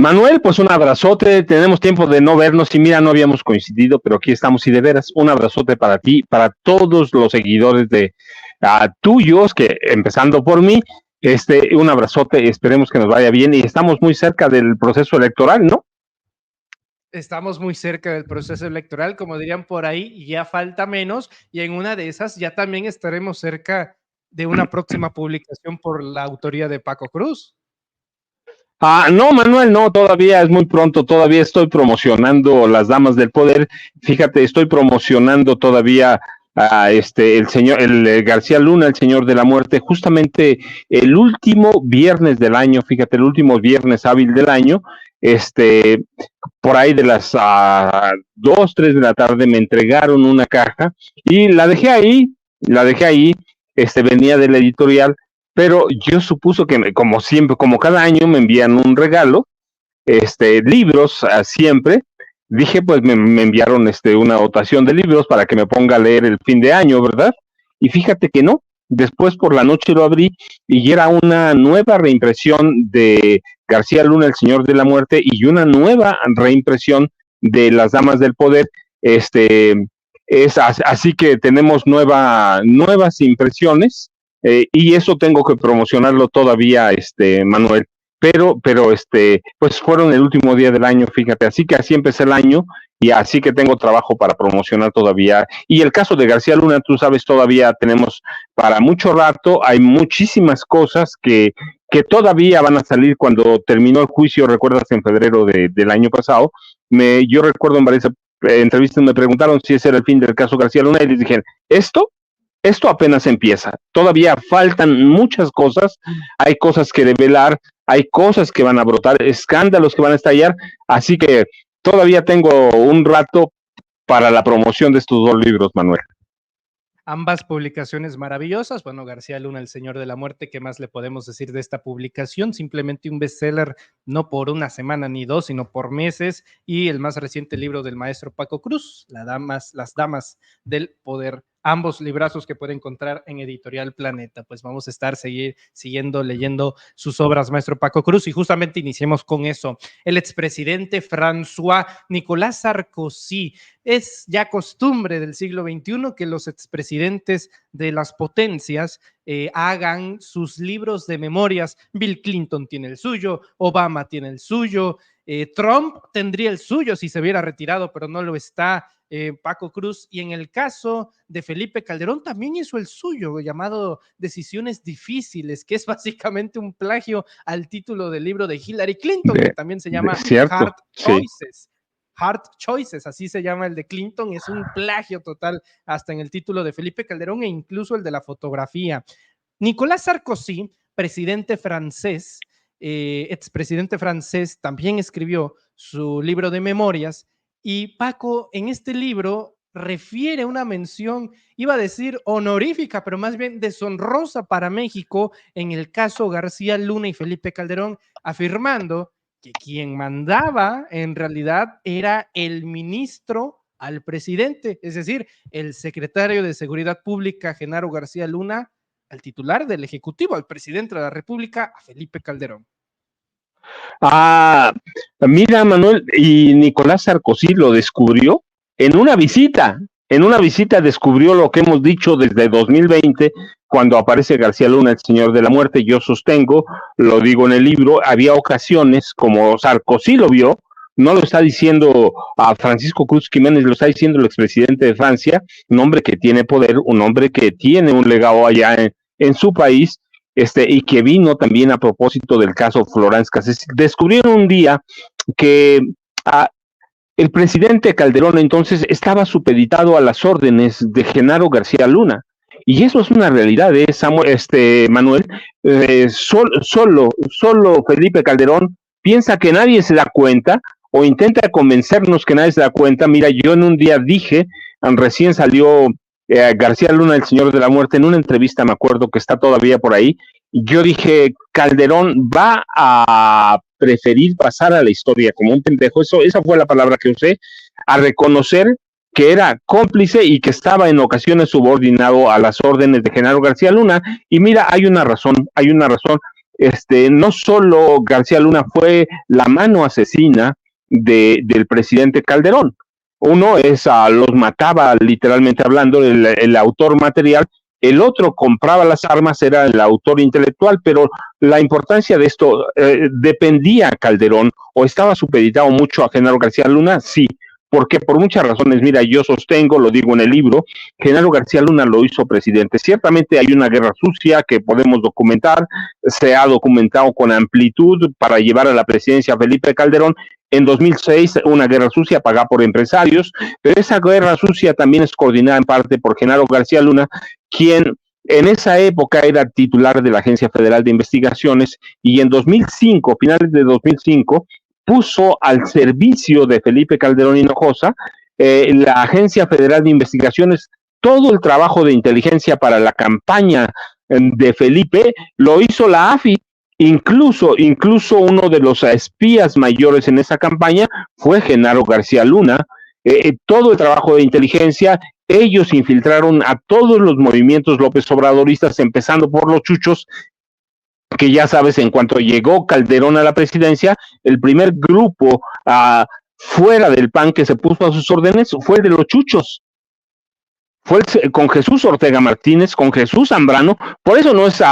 Manuel, pues un abrazote, tenemos tiempo de no vernos y mira, no habíamos coincidido, pero aquí estamos y de veras, un abrazote para ti, para todos los seguidores de tuyos, que empezando por mí, un abrazote, esperemos que nos vaya bien y estamos muy cerca del proceso electoral, ¿no? Estamos muy cerca del proceso electoral, como dirían por ahí, ya falta menos y en una de esas ya también estaremos cerca de una próxima publicación por la autoría de Paco Cruz. No, Manuel, no, todavía es muy pronto, todavía estoy promocionando Las Damas del Poder, fíjate, estoy promocionando todavía el García Luna, el Señor de la Muerte, justamente el último viernes del año, fíjate, el último viernes hábil del año, por ahí de las 2, 3 de la tarde me entregaron una caja y la dejé ahí, venía de la editorial, pero yo supuso que, como siempre, como cada año me envían un regalo, libros siempre, dije, pues me enviaron una dotación de libros para que me ponga a leer el fin de año, ¿verdad? Y fíjate que no, después por la noche lo abrí y era una nueva reimpresión de García Luna, el Señor de la Muerte, y una nueva reimpresión de Las Damas del Poder, así que tenemos nuevas impresiones, y eso tengo que promocionarlo todavía, Manuel, pero pues fueron el último día del año, fíjate, así que así empecé el año y así que tengo trabajo para promocionar todavía. Y el caso de García Luna, tú sabes, todavía tenemos para mucho rato, hay muchísimas cosas que todavía van a salir cuando terminó el juicio, recuerdas, en febrero del año pasado. Yo recuerdo en varias entrevistas me preguntaron si ese era el fin del caso García Luna y les dije, esto apenas empieza, todavía faltan muchas cosas, hay cosas que develar, hay cosas que van a brotar, escándalos que van a estallar, así que todavía tengo un rato para la promoción de estos dos libros, Manuel. Ambas publicaciones maravillosas. Bueno, García Luna, el Señor de la Muerte, ¿qué más le podemos decir de esta publicación? Simplemente un bestseller, no por una semana ni dos, sino por meses. Y el más reciente libro del maestro Paco Cruz, Las Damas del Poder. Ambos librazos que puede encontrar en Editorial Planeta. Pues vamos a estar siguiendo leyendo sus obras, maestro Paco Cruz, y justamente iniciemos con eso. El expresidente François Nicolas Sarkozy. Es ya costumbre del siglo XXI que los expresidentes de las potencias hagan sus libros de memorias. Bill Clinton tiene el suyo, Obama tiene el suyo, Trump tendría el suyo si se hubiera retirado, pero no lo está. Paco Cruz, y en el caso de Felipe Calderón también hizo el suyo, llamado Decisiones Difíciles, que es básicamente un plagio al título del libro de Hillary Clinton, que también se llama Hard Choices. Sí. Hard Choices, así se llama el de Clinton, es un plagio total hasta en el título de Felipe Calderón e incluso el de la fotografía. Nicolas Sarkozy, presidente francés, expresidente francés, también escribió su libro de memorias. Y Paco en este libro refiere una mención, iba a decir honorífica, pero más bien deshonrosa para México en el caso García Luna y Felipe Calderón, afirmando que quien mandaba en realidad era el ministro al presidente, es decir, el secretario de Seguridad Pública, Genaro García Luna, al titular del Ejecutivo, al presidente de la República, a Felipe Calderón. Mira, Manuel, y Nicolás Sarkozy lo descubrió en una visita descubrió lo que hemos dicho desde 2020, cuando aparece García Luna, el Señor de la Muerte. Yo sostengo, lo digo en el libro, había ocasiones como Sarkozy lo vio, no lo está diciendo a Francisco Cruz Jiménez, lo está diciendo el expresidente de Francia, un hombre que tiene poder, un hombre que tiene un legado allá en su país, y que vino también a propósito del caso Florence Cassés. Descubrieron un día que el presidente Calderón entonces estaba supeditado a las órdenes de Genaro García Luna. Y eso es una realidad, Manuel. Solo Felipe Calderón piensa que nadie se da cuenta o intenta convencernos que nadie se da cuenta. Mira, yo en un día dije, recién salió García Luna, el Señor de la Muerte, en una entrevista, me acuerdo que está todavía por ahí, yo dije, Calderón va a preferir pasar a la historia como un pendejo, esa fue la palabra que usé, a reconocer que era cómplice y que estaba en ocasiones subordinado a las órdenes de Genaro García Luna. Y mira, hay una razón, no solo García Luna fue la mano asesina del presidente Calderón. Uno los mataba literalmente hablando, el autor material, el otro compraba las armas, era el autor intelectual, pero la importancia de esto dependía a Calderón o estaba supeditado mucho a Genaro García Luna, sí, porque por muchas razones, mira, yo sostengo, lo digo en el libro, Genaro García Luna lo hizo presidente. Ciertamente hay una guerra sucia que podemos documentar, se ha documentado con amplitud para llevar a la presidencia a Felipe Calderón. En 2006, una guerra sucia pagada por empresarios, pero esa guerra sucia también es coordinada en parte por Genaro García Luna, quien en esa época era titular de la Agencia Federal de Investigaciones y en 2005, finales de 2005, puso al servicio de Felipe Calderón Hinojosa la Agencia Federal de Investigaciones. Todo el trabajo de inteligencia para la campaña de Felipe lo hizo la AFI. Incluso uno de los espías mayores en esa campaña fue Genaro García Luna. Todo el trabajo de inteligencia, ellos infiltraron a todos los movimientos López Obradoristas, empezando por los chuchos, que ya sabes, en cuanto llegó Calderón a la presidencia, el primer grupo fuera del PAN que se puso a sus órdenes fue el de los chuchos. Fue con Jesús Ortega Martínez, con Jesús Zambrano. Por eso no es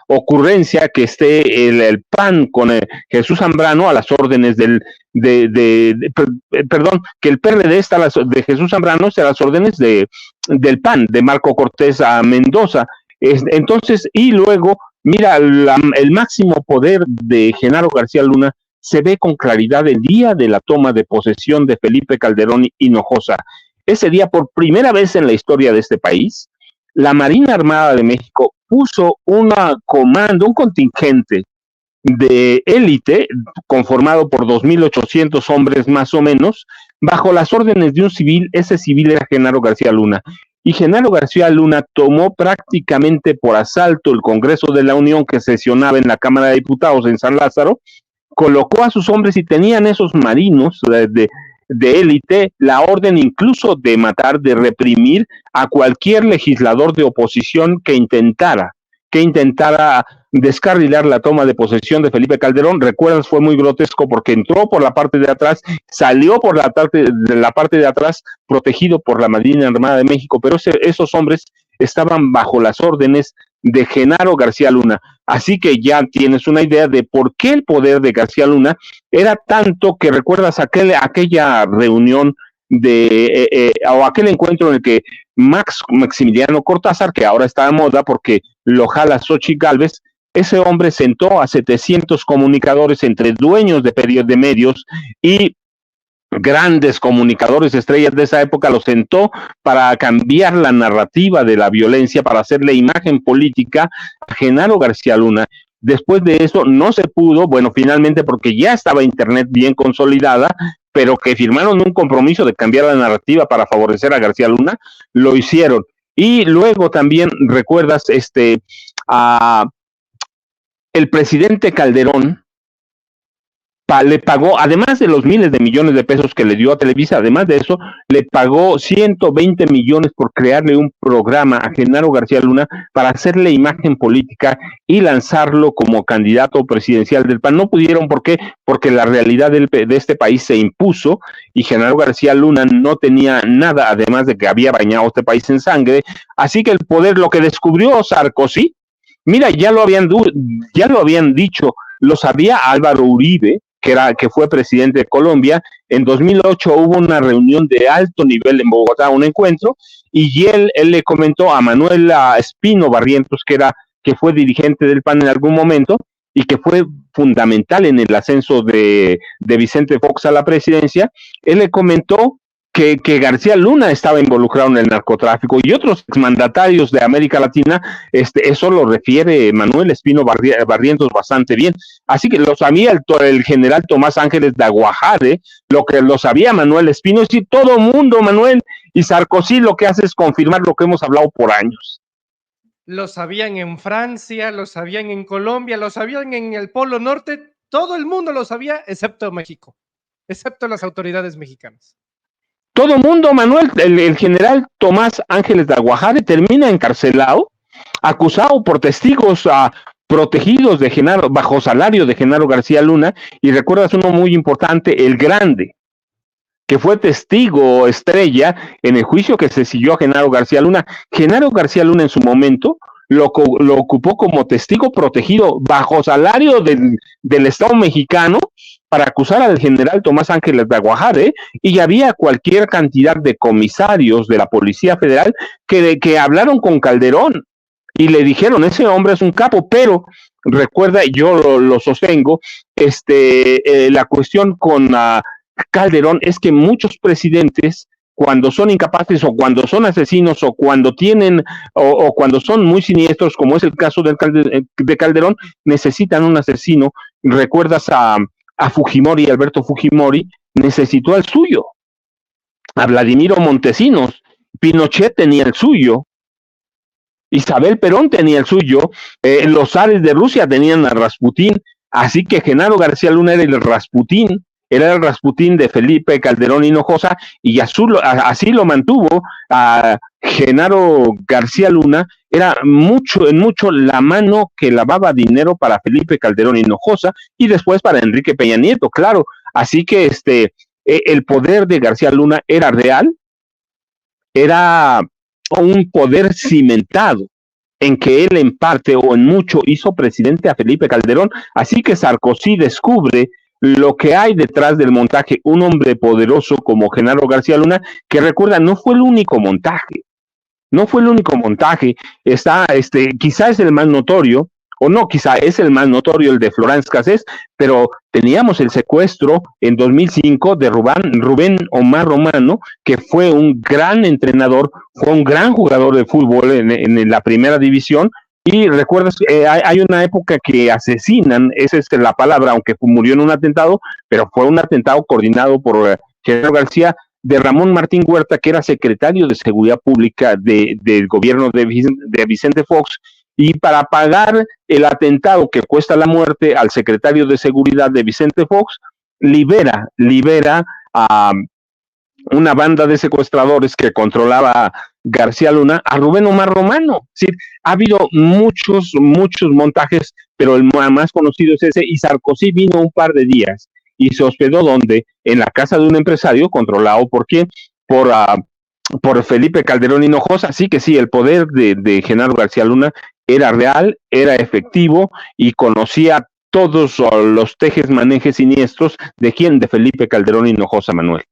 ocurrencia que esté el PAN con Jesús Zambrano a las órdenes perdón, que el PRD está de Jesús Zambrano está a las órdenes del PAN, de Marco Cortés a Mendoza. Entonces, y luego, mira, el máximo poder de Genaro García Luna se ve con claridad el día de la toma de posesión de Felipe Calderón Hinojosa. Ese día, por primera vez en la historia de este país, la Marina Armada de México puso un contingente de élite conformado por 2,800 hombres más o menos, bajo las órdenes de un civil. Ese civil era Genaro García Luna. Y Genaro García Luna tomó prácticamente por asalto el Congreso de la Unión que sesionaba en la Cámara de Diputados en San Lázaro, colocó a sus hombres y tenían esos marinos de élite la orden incluso de matar, de reprimir a cualquier legislador de oposición que intentara descarrilar la toma de posesión de Felipe Calderón. Recuerdas, fue muy grotesco porque entró por la parte de atrás, salió por la parte de atrás, protegido por la Marina Armada de México, pero esos hombres estaban bajo las órdenes de Genaro García Luna. Así que ya tienes una idea de por qué el poder de García Luna era tanto que recuerdas aquella reunión o aquel encuentro en el que Maximiliano Cortázar, que ahora está de moda porque lo jala Xochitl Gálvez, ese hombre sentó a 700 comunicadores entre dueños de medios y grandes comunicadores estrellas de esa época, los sentó para cambiar la narrativa de la violencia, para hacerle imagen política a Genaro García Luna. Después de eso no se pudo, bueno, finalmente porque ya estaba Internet bien consolidada, pero que firmaron un compromiso de cambiar la narrativa para favorecer a García Luna, lo hicieron. Y luego también recuerdas el presidente Calderón le pagó, además de los miles de millones de pesos que le dio a Televisa, además de eso, le pagó 120 millones por crearle un programa a Genaro García Luna para hacerle imagen política y lanzarlo como candidato presidencial del PAN. No pudieron, ¿por qué? Porque la realidad de este país se impuso y Genaro García Luna no tenía nada, además de que había bañado este país en sangre. Así que el poder, lo que descubrió Sarkozy, mira, ya lo habían dicho, lo sabía Álvaro Uribe, que fue presidente de Colombia. En 2008 hubo una reunión de alto nivel en Bogotá, un encuentro, y él le comentó a Manuel Espino Barrientos, que fue dirigente del PAN en algún momento, y que fue fundamental en el ascenso de Vicente Fox a la presidencia. Él le comentó que García Luna estaba involucrado en el narcotráfico y otros exmandatarios de América Latina. Eso lo refiere Manuel Espino Barrientos bastante bien. Así que lo sabía el general Tomás Ángeles de Aguajade, lo que lo sabía Manuel Espino, y sí, todo mundo, Manuel, y Sarkozy lo que hace es confirmar lo que hemos hablado por años. Lo sabían en Francia, lo sabían en Colombia, lo sabían en el Polo Norte, todo el mundo lo sabía, excepto México, excepto las autoridades mexicanas. Todo mundo, Manuel. El general Tomás Ángeles de Aguajade termina encarcelado, acusado por testigos protegidos de Genaro, bajo salario de Genaro García Luna, y recuerdas uno muy importante, el Grande, que fue testigo estrella en el juicio que se siguió a Genaro García Luna. Genaro García Luna en su momento lo ocupó como testigo protegido bajo salario del Estado mexicano para acusar al general Tomás Ángeles de Aguajade, y había cualquier cantidad de comisarios de la Policía Federal que hablaron con Calderón y le dijeron, ese hombre es un capo, pero recuerda, yo lo sostengo, la cuestión con Calderón es que muchos presidentes, cuando son incapaces o cuando son asesinos o cuando tienen o cuando son muy siniestros, como es el caso de Calderón, necesitan un asesino. Recuerdas a Fujimori, Alberto Fujimori, necesitó al suyo, a Vladimiro Montesinos, Pinochet tenía el suyo, Isabel Perón tenía el suyo, los zares de Rusia tenían a Rasputín, así que Genaro García Luna era el Rasputín de Felipe Calderón Hinojosa, y así lo mantuvo a Genaro García Luna. Era en mucho la mano que lavaba dinero para Felipe Calderón Hinojosa y después para Enrique Peña Nieto, claro. Así que el poder de García Luna era real, era un poder cimentado en que él en parte o en mucho hizo presidente a Felipe Calderón. Así que Sarkozy descubre lo que hay detrás del montaje, un hombre poderoso como Genaro García Luna, que recuerda, no fue el único montaje, está, quizá es el más notorio, o no, quizá es el más notorio el de Florence Cassés, pero teníamos el secuestro en 2005 de Rubén Omar Romano, que fue un gran entrenador, fue un gran jugador de fútbol en la primera división. Y recuerdas, hay una época que asesinan, esa es la palabra, aunque murió en un atentado, pero fue un atentado coordinado por Genaro García, de Ramón Martín Huerta, que era secretario de Seguridad Pública del gobierno de Vicente Fox, y para pagar el atentado que cuesta la muerte al secretario de Seguridad de Vicente Fox, libera a una banda de secuestradores que controlaba García Luna, a Rubén Omar Romano. Es decir, ha habido muchos montajes, pero el más conocido es ese, y Sarkozy vino un par de días y se hospedó donde, en la casa de un empresario controlado por quién, por Felipe Calderón Hinojosa. Así que sí, el poder de Genaro García Luna era real, era efectivo y conocía todos los tejes manejes siniestros de quién, de Felipe Calderón Hinojosa, Manuel.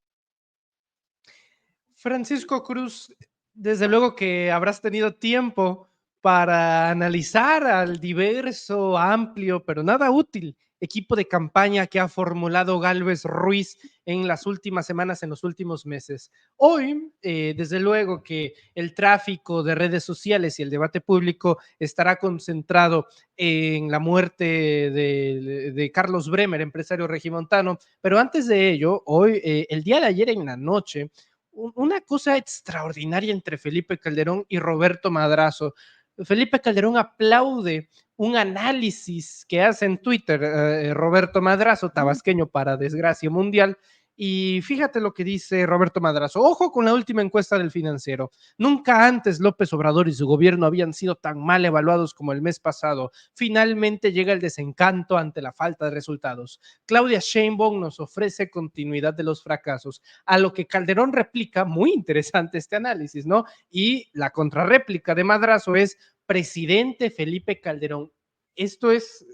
Francisco Cruz, desde luego que habrás tenido tiempo para analizar al diverso, amplio, pero nada útil equipo de campaña que ha formulado Gálvez Ruiz en las últimas semanas, en los últimos meses. Hoy, desde luego que el tráfico de redes sociales y el debate público estará concentrado en la muerte de Carlos Bremer, empresario regimontano, pero antes de ello, hoy, el día de ayer en la noche, una cosa extraordinaria entre Felipe Calderón y Roberto Madrazo. Felipe Calderón aplaude un análisis que hace en Twitter Roberto Madrazo, tabasqueño para desgracia mundial, y fíjate lo que dice Roberto Madrazo. Ojo con la última encuesta del Financiero. Nunca antes López Obrador y su gobierno habían sido tan mal evaluados como el mes pasado. Finalmente llega el desencanto ante la falta de resultados. Claudia Sheinbaum nos ofrece continuidad de los fracasos, a lo que Calderón replica, muy interesante este análisis, ¿no? Y la contrarréplica de Madrazo es: presidente Felipe Calderón. Esto es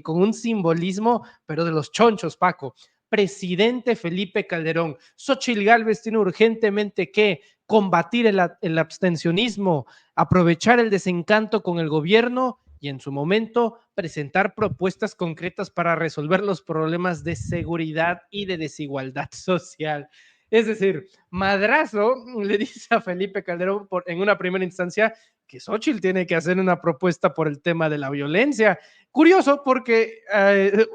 con un simbolismo, pero de los chonchos, Paco. Presidente Felipe Calderón. Xóchitl Gálvez tiene urgentemente que combatir el abstencionismo, aprovechar el desencanto con el gobierno y en su momento presentar propuestas concretas para resolver los problemas de seguridad y de desigualdad social. Es decir, Madrazo le dice a Felipe Calderón en una primera instancia que Xóchitl tiene que hacer una propuesta por el tema de la violencia. Curioso porque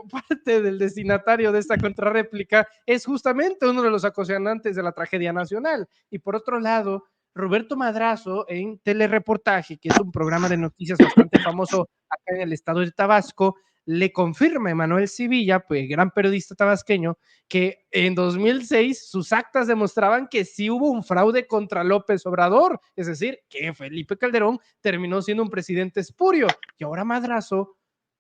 parte del destinatario de esta contrarréplica es justamente uno de los ocasionantes de la tragedia nacional. Y por otro lado, Roberto Madrazo en Telereportaje, que es un programa de noticias bastante famoso acá en el estado de Tabasco, le confirma a Emanuel Sevilla, pues, gran periodista tabasqueño, que en 2006 sus actas demostraban que sí hubo un fraude contra López Obrador, es decir, que Felipe Calderón terminó siendo un presidente espurio. Y ahora Madrazo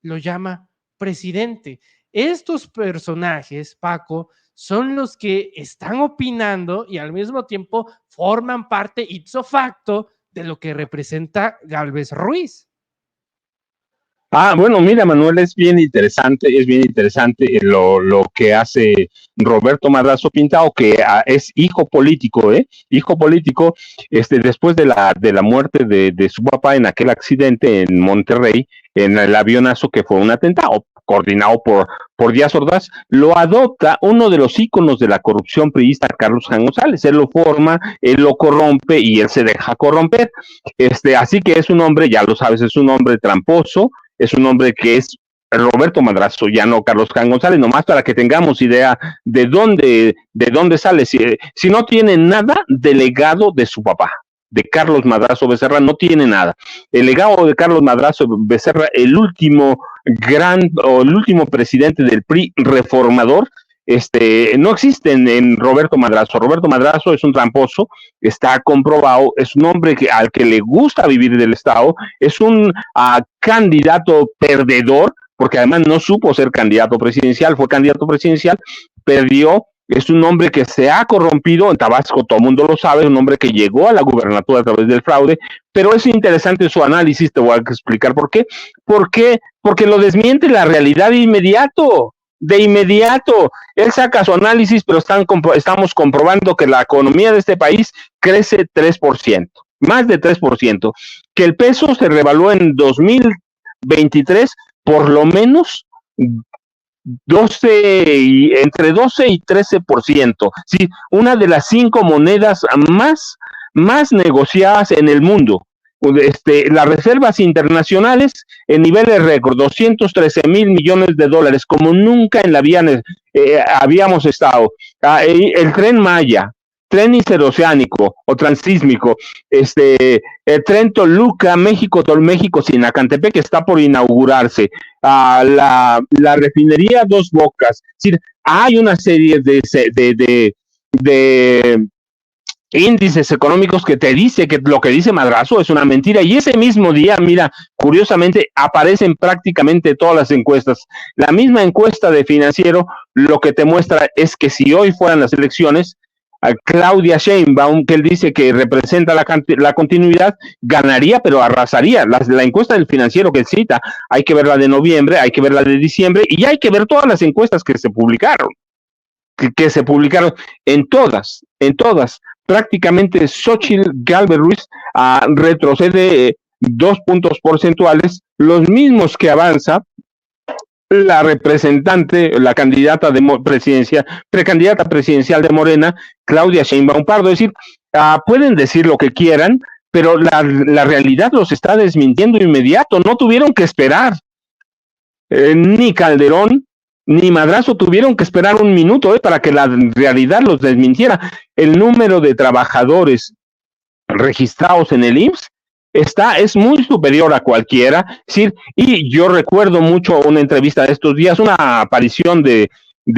lo llama presidente. Estos personajes, Paco, son los que están opinando y al mismo tiempo forman parte ipso facto de lo que representa Gálvez Ruiz. Bueno, mira, Manuel, es bien interesante lo que hace Roberto Madrazo Pintado, que es hijo político, hijo político, después de la muerte de su papá en aquel accidente en Monterrey, en el avionazo que fue un atentado coordinado por Díaz Ordaz, lo adopta uno de los íconos de la corrupción priista, Carlos Jan González. Él lo forma, él lo corrompe y él se deja corromper. Así que es un hombre, ya lo sabes, es un hombre tramposo, es un hombre que es Roberto Madrazo, ya no Carlos Jan González, nomás para que tengamos idea de dónde sale. Si no tiene nada del legado de su papá, de Carlos Madrazo Becerra, no tiene nada. El legado de Carlos Madrazo Becerra, el último presidente del PRI reformador, no existe en Roberto Madrazo. Roberto Madrazo es un tramposo, está comprobado, es un hombre al que le gusta vivir del Estado, es un candidato perdedor, porque además no supo ser candidato presidencial, fue candidato presidencial, perdió. Es un hombre que se ha corrompido en Tabasco, todo el mundo lo sabe, un hombre que llegó a la gubernatura a través del fraude, pero es interesante su análisis, te voy a explicar por qué. ¿Por qué? Porque lo desmiente la realidad de inmediato. Él saca su análisis, pero estamos comprobando que la economía de este país crece 3%, más de 3%, que el peso se revaluó en 2023 por lo menos entre 12 y 13%, sí, una de las 5 monedas más negociadas en el mundo. Las reservas internacionales en niveles récord, 213 millones de dólares, como nunca en la vida habíamos estado. El Tren Maya, tren interoceánico o transísmico, el tren Toluca, México, Sinacantepec, que está por inaugurarse, la refinería Dos Bocas. Es decir, hay una serie de índices económicos que te dice que lo que dice Madrazo es una mentira, y ese mismo día, mira, curiosamente aparecen prácticamente todas las encuestas. La misma encuesta de Financiero lo que te muestra es que si hoy fueran las elecciones, Claudia Sheinbaum, que él dice que representa la continuidad, ganaría, pero arrasaría. La encuesta del Financiero que cita, hay que ver la de noviembre, hay que ver la de diciembre, y hay que ver todas las encuestas que se publicaron, que se publicaron en todas, prácticamente Xochitl Gálvez Ruiz retrocede 2 puntos porcentuales, los mismos que avanza la representante, la candidata precandidata presidencial de Morena, Claudia Sheinbaum Pardo. Es decir, pueden decir lo que quieran, pero la realidad los está desmintiendo inmediato. No tuvieron que esperar, ni Calderón ni Madrazo tuvieron que esperar un minuto para que la realidad los desmintiera. El número de trabajadores registrados en el IMSS es muy superior a cualquiera. ¿Sí? Y yo recuerdo mucho una entrevista de estos días, una aparición de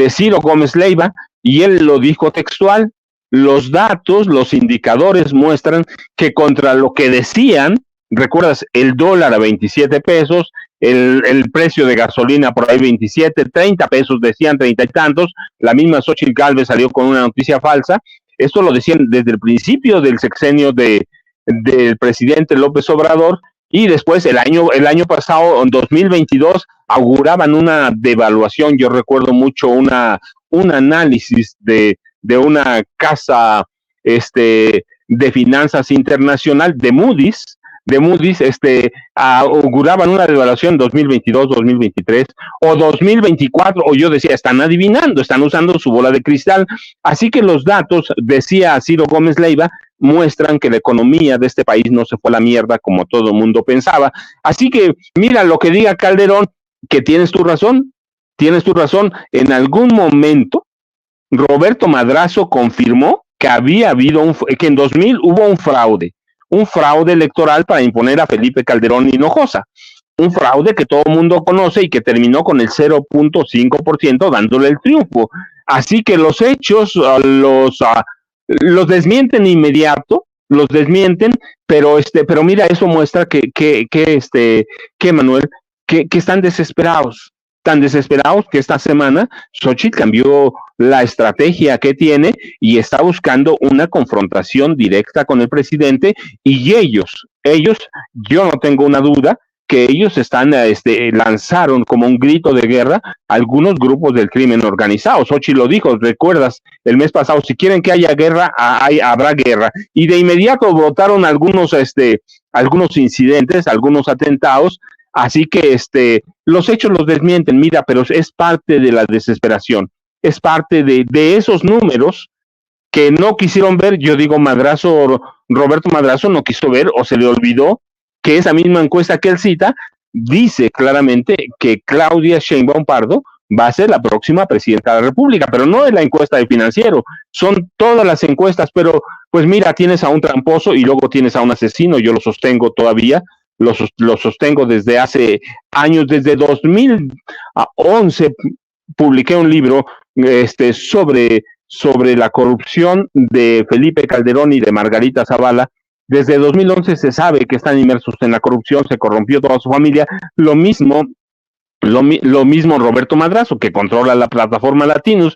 Ciro Gómez Leiva, y él lo dijo textual: los datos, los indicadores muestran que contra lo que decían, recuerdas, el dólar a 27 pesos, el precio de gasolina por ahí 27, 30 pesos, decían 30 y tantos, la misma Xochitl Gálvez salió con una noticia falsa. Esto lo decían desde el principio del sexenio del presidente López Obrador, y después el año pasado, en 2022, auguraban una devaluación. Yo recuerdo mucho un análisis de una casa de finanzas internacional, de Moody's, auguraban una devaluación 2022, 2023 o 2024, o yo decía, están adivinando, están usando su bola de cristal. Así que los datos, decía Ciro Gómez Leiva, muestran que la economía de este país no se fue a la mierda como todo el mundo pensaba. Así que mira lo que diga Calderón, que tienes tu razón, en algún momento Roberto Madrazo confirmó que que en 2000 hubo un fraude electoral para imponer a Felipe Calderón Hinojosa, un fraude que todo el mundo conoce y que terminó con el 0.5% dándole el triunfo. Así que los hechos los desmienten inmediato, los desmienten, pero mira, eso muestra que Manuel, que están desesperados, tan desesperados que esta semana Xochitl cambió la estrategia que tiene y está buscando una confrontación directa con el presidente y ellos, yo no tengo una duda que ellos lanzaron como un grito de guerra a algunos grupos del crimen organizado. Xochitl lo dijo, recuerdas, el mes pasado, si quieren que haya guerra, habrá guerra. Y de inmediato brotaron algunos incidentes, algunos atentados. Así que los hechos los desmienten, mira, pero es parte de la desesperación, es parte de esos números que no quisieron ver. Yo digo, Roberto Madrazo no quiso ver o se le olvidó que esa misma encuesta que él cita dice claramente que Claudia Sheinbaum Pardo va a ser la próxima presidenta de la República, pero no es la encuesta de Financiero, son todas las encuestas, pero pues mira, tienes a un tramposo y luego tienes a un asesino, yo lo sostengo todavía, lo sostengo desde hace años, desde 2011 publiqué un libro sobre la corrupción de Felipe Calderón y de Margarita Zavala. Desde 2011 se sabe que están inmersos en la corrupción, se corrompió toda su familia. Lo mismo Roberto Madrazo, que controla la plataforma Latinos,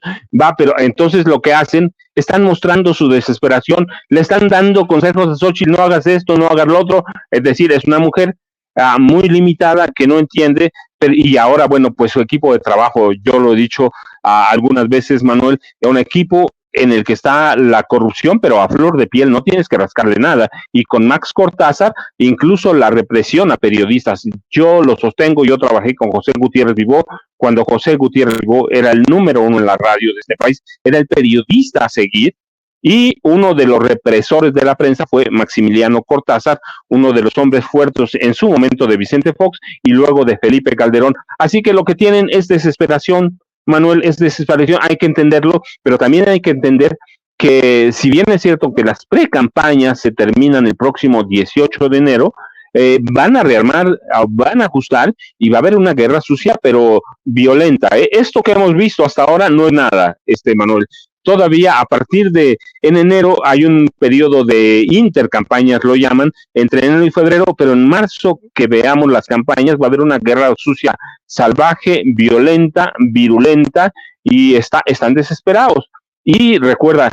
pero entonces lo que hacen, están mostrando su desesperación, le están dando consejos a Xochitl, no hagas esto, no hagas lo otro, es decir, es una mujer muy limitada que no entiende, y ahora, bueno, pues su equipo de trabajo, yo lo he dicho algunas veces, Manuel, es un equipo en el que está la corrupción, pero a flor de piel, no tienes que rascarle nada. Y con Max Cortázar, incluso la represión a periodistas. Yo lo sostengo, yo trabajé con José Gutiérrez Vivó, cuando José Gutiérrez Vivó era el número uno en la radio de este país, era el periodista a seguir, y uno de los represores de la prensa fue Maximiliano Cortázar, uno de los hombres fuertes en su momento de Vicente Fox y luego de Felipe Calderón. Así que lo que tienen es desesperación, Manuel, es desesperación, hay que entenderlo, pero también hay que entender que si bien es cierto que las pre-campañas se terminan el próximo 18 de enero, van a rearmar, van a ajustar y va a haber una guerra sucia, pero violenta. Esto que hemos visto hasta ahora no es nada, Manuel. Todavía a partir de en enero hay un periodo de intercampañas, lo llaman, entre enero y febrero, pero en marzo que veamos las campañas va a haber una guerra sucia, salvaje, violenta, virulenta, y están desesperados. Y recuerda,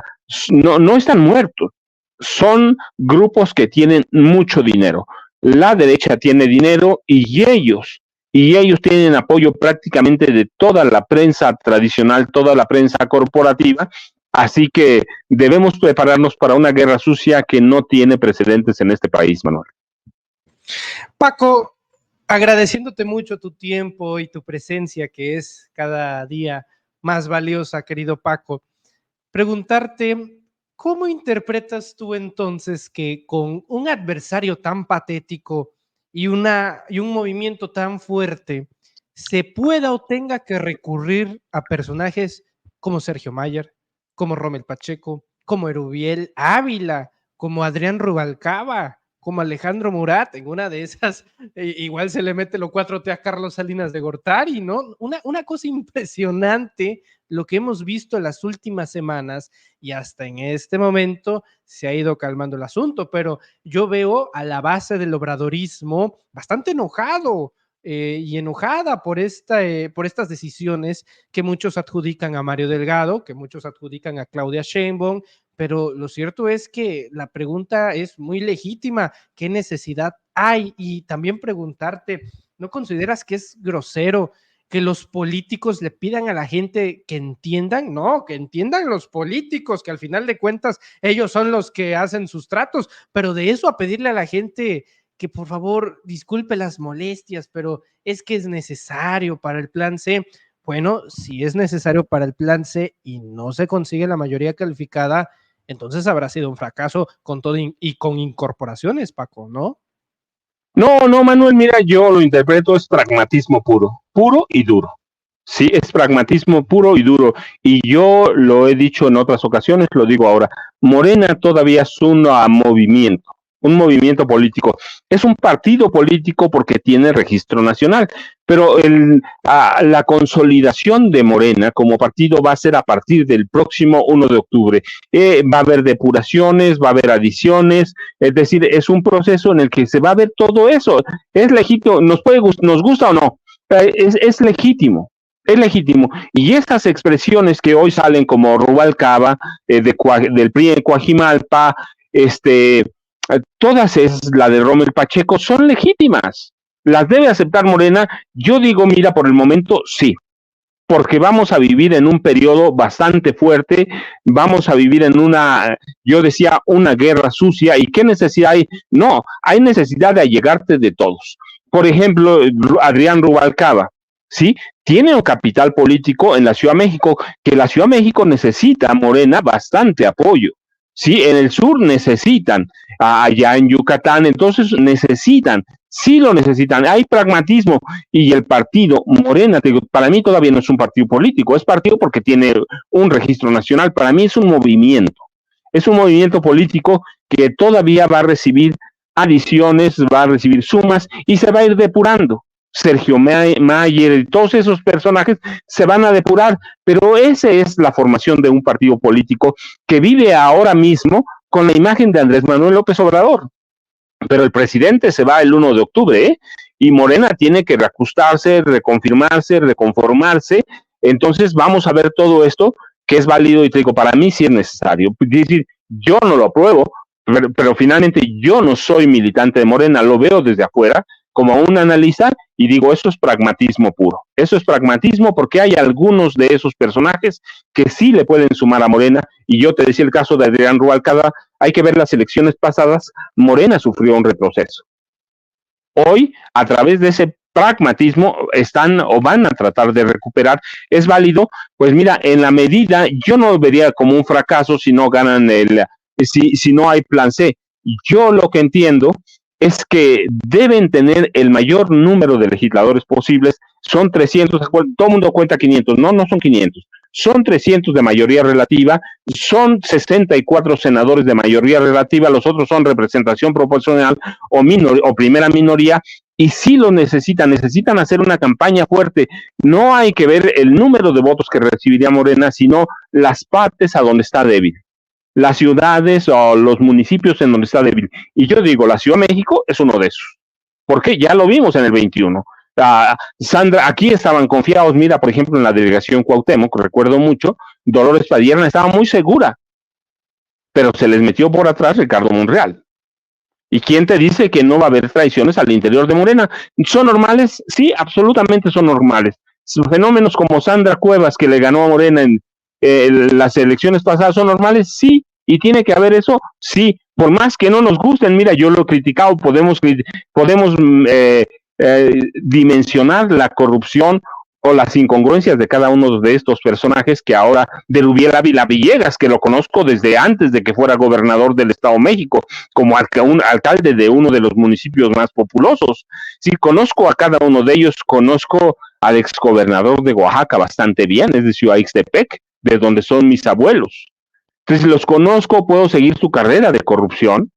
no están muertos, son grupos que tienen mucho dinero. La derecha tiene dinero y ellos tienen apoyo prácticamente de toda la prensa tradicional, toda la prensa corporativa, así que debemos prepararnos para una guerra sucia que no tiene precedentes en este país, Manuel. Paco, agradeciéndote mucho tu tiempo y tu presencia, que es cada día más valiosa, querido Paco, preguntarte, ¿cómo interpretas tú entonces que con un adversario tan patético y un movimiento tan fuerte se pueda o tenga que recurrir a personajes como Sergio Mayer, como Rommel Pacheco, como Erubiel Ávila, como Adrián Rubalcaba, como Alejandro Murat? En una de esas igual se le mete lo 4T a Carlos Salinas de Gortari, ¿no? Una cosa impresionante lo que hemos visto en las últimas semanas, y hasta en este momento se ha ido calmando el asunto, pero yo veo a la base del obradorismo bastante enojado y enojada por estas decisiones que muchos adjudican a Mario Delgado, que muchos adjudican a Claudia Sheinbaum, pero lo cierto es que la pregunta es muy legítima. ¿Qué necesidad hay? Y también preguntarte, ¿no consideras que es grosero que los políticos le pidan a la gente que entiendan? No, que entiendan los políticos, que al final de cuentas ellos son los que hacen sus tratos, pero de eso a pedirle a la gente que por favor disculpe las molestias, pero es que es necesario para el plan C. Bueno, si es necesario para el plan C y no se consigue la mayoría calificada, entonces habrá sido un fracaso con todo y con incorporaciones, Paco, ¿no? No, Manuel, mira, yo lo interpreto, es pragmatismo puro y duro. Sí, es pragmatismo puro y duro. Y yo lo he dicho en otras ocasiones, lo digo ahora, Morena todavía es un movimiento. un movimiento político. Es un partido político porque tiene registro nacional, pero la consolidación de Morena como partido va a ser a partir del próximo 1 de octubre. Va a haber depuraciones, va a haber adiciones, es decir, es un proceso en el que se va a ver todo eso. Es legítimo, nos gusta o no, es legítimo. Es legítimo. Y estas expresiones que hoy salen como Rubalcaba, del PRI en Coajimalpa, todas es la de Rommel Pacheco, son legítimas. ¿Las debe aceptar Morena? Yo digo, mira, por el momento sí, porque vamos a vivir en un periodo bastante fuerte, vamos a vivir en yo decía, una guerra sucia, ¿y qué necesidad hay? No, hay necesidad de allegarte de todos. Por ejemplo, Adrián Rubalcaba, ¿sí? Tiene un capital político en la Ciudad de México, que la Ciudad de México necesita, Morena, bastante apoyo. Sí, en el sur necesitan, allá en Yucatán, entonces necesitan, sí lo necesitan, hay pragmatismo, y el partido Morena, te digo, para mí todavía no es un partido político, es partido porque tiene un registro nacional, para mí es un movimiento político que todavía va a recibir adiciones, va a recibir sumas y se va a ir depurando. Sergio Mayer y todos esos personajes se van a depurar, pero esa es la formación de un partido político que vive ahora mismo con la imagen de Andrés Manuel López Obrador. Pero el presidente se va el 1 de octubre, ¿eh? Y Morena tiene que reajustarse, reconfirmarse, reconformarse. Entonces vamos a ver todo esto que es válido y te digo, para mí sí es necesario. Es decir, yo no lo apruebo, pero finalmente yo no soy militante de Morena, lo veo desde afuera como un analista y digo, eso es pragmatismo puro. Eso es pragmatismo porque hay algunos de esos personajes que sí le pueden sumar a Morena, y yo te decía el caso de Adrián Rubalcaba, hay que ver las elecciones pasadas, Morena sufrió un retroceso. Hoy, a través de ese pragmatismo, están o van a tratar de recuperar. ¿Es válido? Pues mira, en la medida, yo no vería como un fracaso si no ganan si no hay plan C. Yo lo que entiendo es que deben tener el mayor número de legisladores posibles. Son 300, todo el mundo cuenta 500, no son 500, son 300 de mayoría relativa, son 64 senadores de mayoría relativa, los otros son representación proporcional o primera minoría, y sí lo necesitan hacer una campaña fuerte. No hay que ver el número de votos que recibiría Morena, sino las partes a donde está débil, las ciudades o los municipios en donde está débil. Y yo digo, la Ciudad de México es uno de esos. ¿Por qué? Ya lo vimos en el 21. Sandra, aquí estaban confiados, mira, por ejemplo, en la delegación Cuauhtémoc, recuerdo mucho, Dolores Padierna estaba muy segura, pero se les metió por atrás Ricardo Monreal. ¿Y quién te dice que no va a haber traiciones al interior de Morena? ¿Son normales? Sí, absolutamente son normales. Fenómenos como Sandra Cuevas, que le ganó a Morena en las elecciones pasadas, ¿son normales? Sí. ¿Y tiene que haber eso? Sí. Por más que no nos gusten, mira, yo lo he criticado, podemos dimensionar la corrupción o las incongruencias de cada uno de estos personajes, que ahora, de Rubiel Ávila Villegas, que lo conozco desde antes de que fuera gobernador del Estado de México, como un alcalde de uno de los municipios más populosos. Sí, conozco a cada uno de ellos, conozco al exgobernador de Oaxaca bastante bien, es de Ciudad Ixtepec, de donde son mis abuelos. Entonces los conozco, puedo seguir su carrera de corrupción,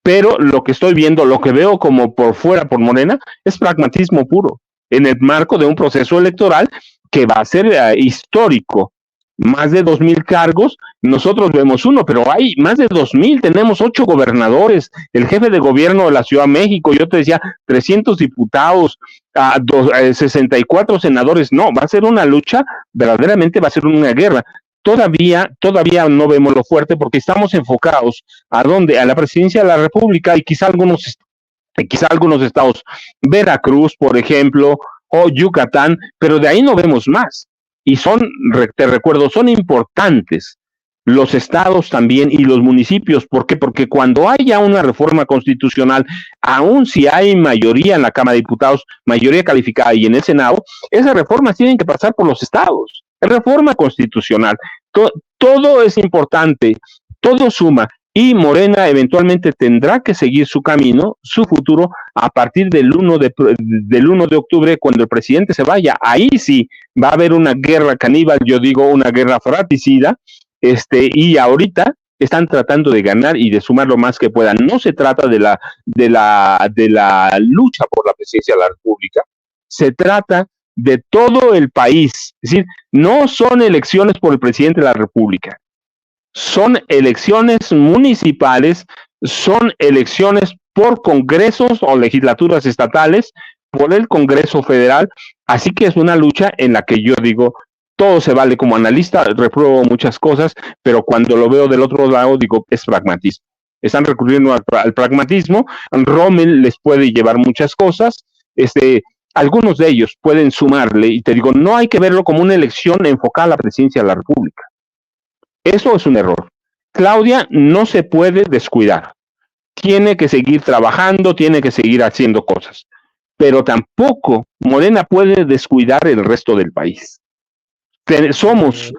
pero lo que estoy viendo, lo que veo como por fuera, por Morena, es pragmatismo puro, en el marco de un proceso electoral que va a ser histórico. Más de 2,000 cargos, nosotros vemos uno, pero hay más de 2,000, tenemos 8 gobernadores, el jefe de gobierno de la Ciudad de México, yo te decía, 300 diputados, 64 senadores. No, va a ser una lucha, verdaderamente va a ser una guerra. Todavía no vemos lo fuerte porque estamos enfocados a la presidencia de la República y quizá algunos estados, Veracruz, por ejemplo, o Yucatán, pero de ahí no vemos más. Y te recuerdo, son importantes los estados también y los municipios. ¿Por qué? Porque cuando haya una reforma constitucional, aun si hay mayoría en la Cámara de Diputados, mayoría calificada y en el Senado, esas reformas tienen que pasar por los estados. Es reforma constitucional. Todo es importante, todo suma. Y Morena eventualmente tendrá que seguir su camino, su futuro, a partir del 1 de octubre, cuando el presidente se vaya. Ahí sí va a haber una guerra caníbal, yo digo una guerra fratricida, y ahorita están tratando de ganar y de sumar lo más que puedan. No se trata de la lucha por la presidencia de la República, se trata de todo el país. Es decir, no son elecciones por el presidente de la República, son elecciones municipales, son elecciones por congresos o legislaturas estatales, por el Congreso Federal, así que es una lucha en la que yo digo, todo se vale. Como analista, repruebo muchas cosas, pero cuando lo veo del otro lado, digo, es pragmatismo. Están recurriendo al pragmatismo. Rommel les puede llevar muchas cosas, algunos de ellos pueden sumarle, y te digo, no hay que verlo como una elección enfocada a la presidencia de la República. Eso es un error. Claudia no se puede descuidar. Tiene que seguir trabajando, tiene que seguir haciendo cosas. Pero tampoco Morena puede descuidar el resto del país. Somos,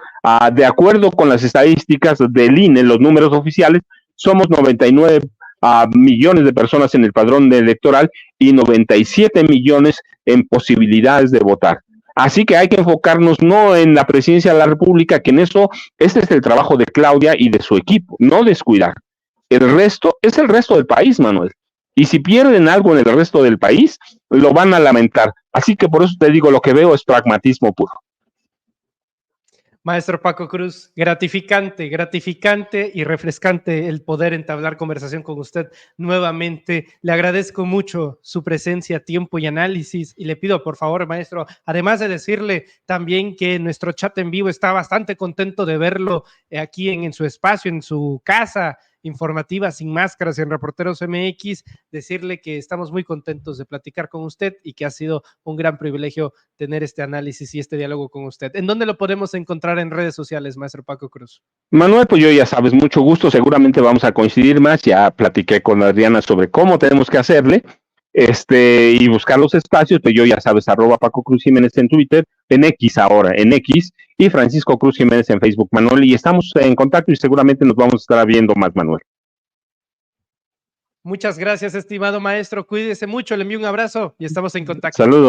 de acuerdo con las estadísticas del INE, los números oficiales, somos 99 millones de personas en el padrón electoral y 97 millones en posibilidades de votar. Así que hay que enfocarnos no en la presidencia de la República, que en eso, este es el trabajo de Claudia y de su equipo, no descuidar. El resto es el resto del país, Manuel. Y si pierden algo en el resto del país, lo van a lamentar. Así que por eso te digo, lo que veo es pragmatismo puro. Maestro Paco Cruz, gratificante y refrescante el poder entablar conversación con usted nuevamente. Le agradezco mucho su presencia, tiempo y análisis, y le pido, por favor, maestro, además de decirle también que nuestro chat en vivo está bastante contento de verlo aquí en su espacio, en su casa informativa Sin Máscaras en Reporteros MX, decirle que estamos muy contentos de platicar con usted y que ha sido un gran privilegio tener este análisis y este diálogo con usted. ¿En dónde lo podemos encontrar en redes sociales, maestro Paco Cruz? Manuel, pues yo ya sabes, mucho gusto, seguramente vamos a coincidir más. Ya platiqué con Adriana sobre cómo tenemos que hacerle, y buscar los espacios. Pues yo ya sabes, @Paco Cruz Jiménez en Twitter, en X ahora, en X, y Francisco Cruz Jiménez en Facebook, Manuel, y estamos en contacto y seguramente nos vamos a estar viendo más, Manuel. Muchas gracias, estimado maestro, cuídese mucho, le envío un abrazo y estamos en contacto. Saludos.